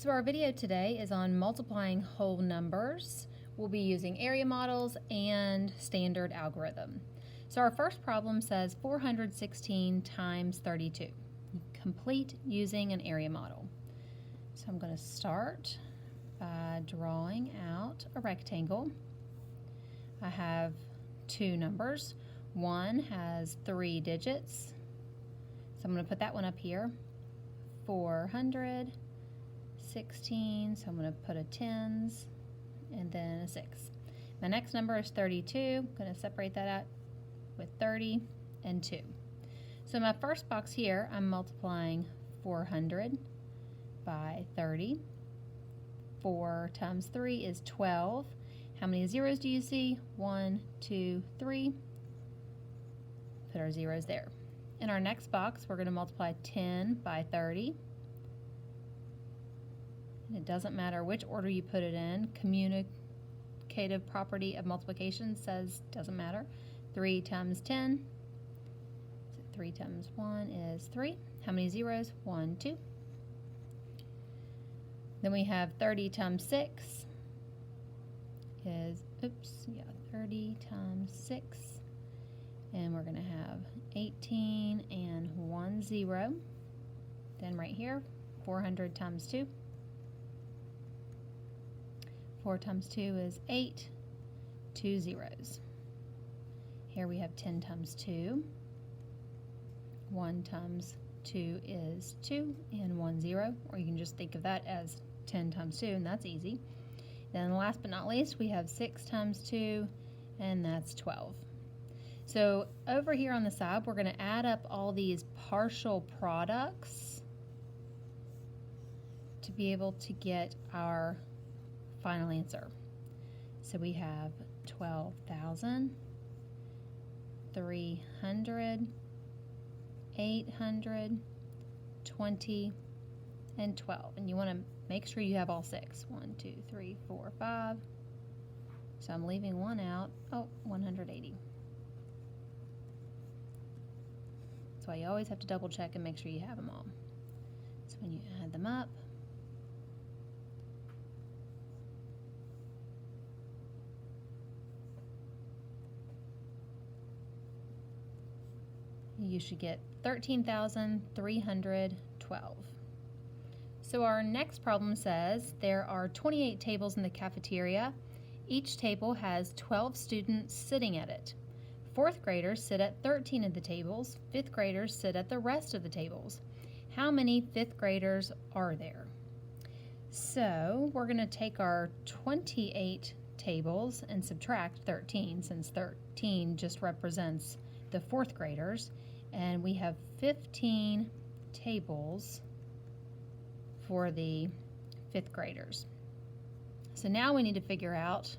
So our video today is on multiplying whole numbers. We'll be using area models and standard algorithm. So our first problem says 416 times 32. Complete using an area model. So I'm going to start by drawing out a rectangle. I have two numbers. One has 3 digits. So I'm going to put that one up here. 416, so I'm going to put a tens and then a 6. My next number is 32. I'm going to separate that out with 30 and 2. So my first box here, I'm multiplying 400 by 30. 4 times 3 is 12. How many zeros do you see? 1, 2, 3. Put our zeros there. In our next box, we're going to multiply 10 by 30. And it doesn't matter which order you put it in. Communicative property of multiplication says doesn't matter. 3 times 10. So 3 times 1 is 3. How many zeros? 1, 2. Then we have 30 times 6 is, 30 times 6. And we're going to have 18 and 1 0. Then right here, 400 times 2. 4 times 2 is 8, 2 zeros. Here we have 10 times 2. 1 times 2 is 2 and 1 0. Or you can just think of that as 10 times 2, and that's easy. Then last but not least, we have 6 times 2, and that's 12. So over here on the side, we're going to add up all these partial products to be able to get our final answer. So we have 12,000, 300, 800, 20, and 12. And you want to make sure you have all 6. 1, 2, 3, 4, 5. So I'm leaving one out. Oh, 180. That's why you always have to double check and make sure you have them all. So when you add them up, you should get 13,312. So our next problem says there are 28 tables in the cafeteria. Each table has 12 students sitting at it. 4th graders sit at 13 of the tables. 5th graders sit at the rest of the tables. How many 5th graders are there? So we're going to take our 28 tables and subtract 13, since 13 just represents the 4th graders. And we have 15 tables for the 5th graders. So now we need to figure out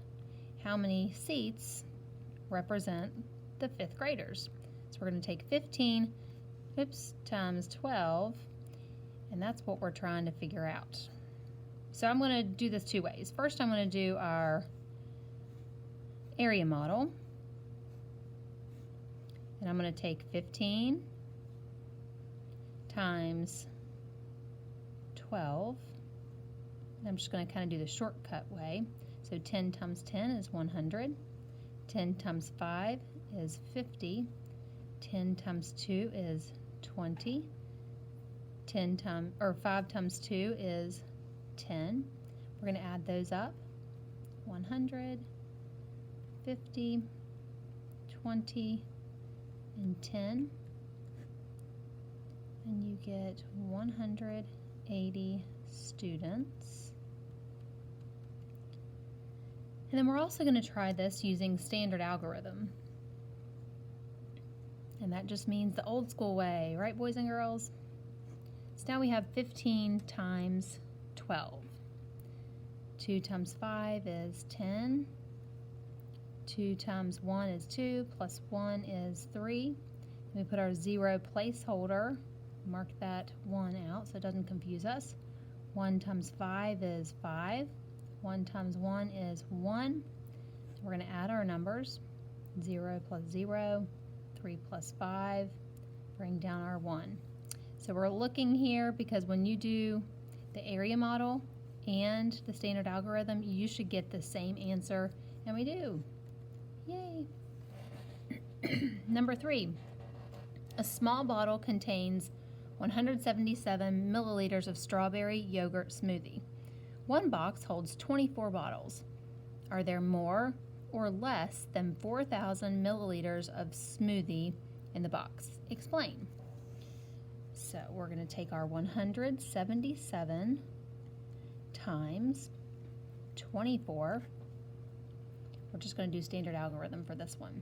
how many seats represent the 5th graders. So we're going to take 15 times 12, and that's what we're trying to figure out. So I'm going to do this two ways. First, I'm going to do our area model, and I'm going to take 15 times 12, and I'm just going to kind of do the shortcut way. So 10 times 10 is 100. 10 times 5 is 50. 10 times 2 is 20. 5 times 2 is 10. We're going to add those up. 100, 50, 20, and 10. And you get 180 students. And then we're also going to try this using standard algorithm. And that just means the old school way, right, boys and girls? So now we have 15 times 12. 2 times 5 is 10. 2 times 1 is 2, plus 1 is 3. And we put our 0 placeholder, mark that 1 out so it doesn't confuse us. 1 times 5 is 5. 1 times 1 is 1. So we're going to add our numbers. 0 plus 0, 3 plus 5, bring down our 1. So we're looking here because when you do the area model, and the standard algorithm, you should get the same answer, and we do. Yay! Number 3, a small bottle contains 177 milliliters of strawberry yogurt smoothie. One box holds 24 bottles. Are there more or less than 4,000 milliliters of smoothie in the box? Explain. So we're going to take our 177 times 24. We're just going to do standard algorithm for this one.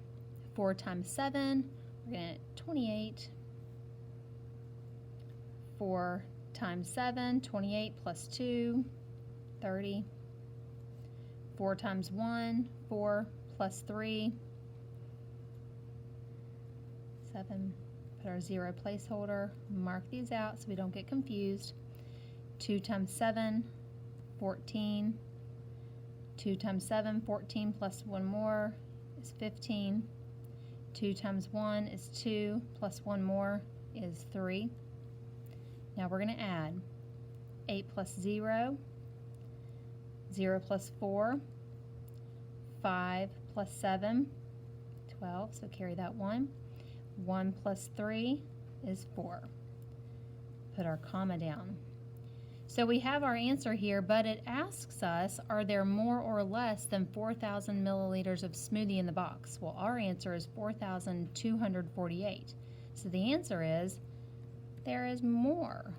4 times 7, we're going to 28. 4 times 7, 28 plus 2, 30. 4 times 1, 4 plus 3, 7. Put our 0 placeholder, mark these out so we don't get confused. 2 times 7, 14. 2 times 7, 14 plus 1 more is 15. 2 times 1 is 2 plus 1 more is 3. Now we're going to add 8 plus 0, 0 plus 4, 5 plus 7, 12, so carry that 1. 1 plus 3 is 4. Put our comma down. So we have our answer here, but it asks us, are there more or less than 4,000 milliliters of smoothie in the box? Well, our answer is 4,248. So the answer is, there is more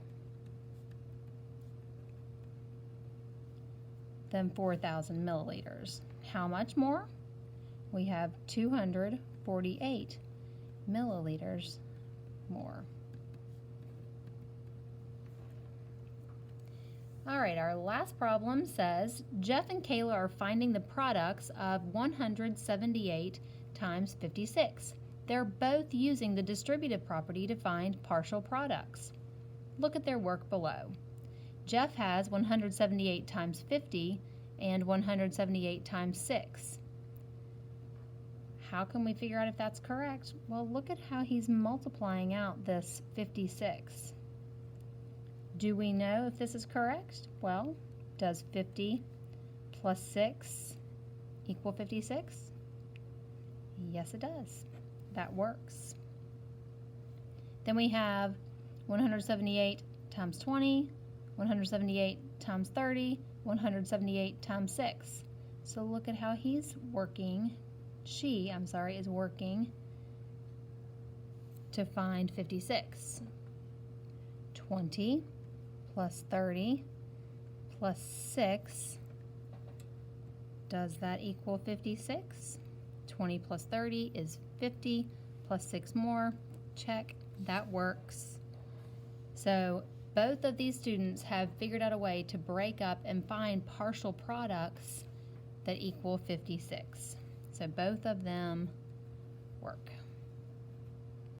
than 4,000 milliliters. How much more? We have 248 milliliters more. All right, our last problem says, Jeff and Kayla are finding the products of 178 times 56. They're both using the distributive property to find partial products. Look at their work below. Jeff has 178 times 50 and 178 times 6. How can we figure out if that's correct? Well, look at how he's multiplying out this 56. Do we know if this is correct? Well, does 50 plus 6 equal 56? Yes, it does. That works. Then we have 178 times 20, 178 times 30, 178 times 6. So look at how he's working. She is working to find 56. 20 plus 30 plus 6. Does that equal 56? 20 plus 30 is 50, plus 6 more. Check. That works. So both of these students have figured out a way to break up and find partial products that equal 56. So both of them work.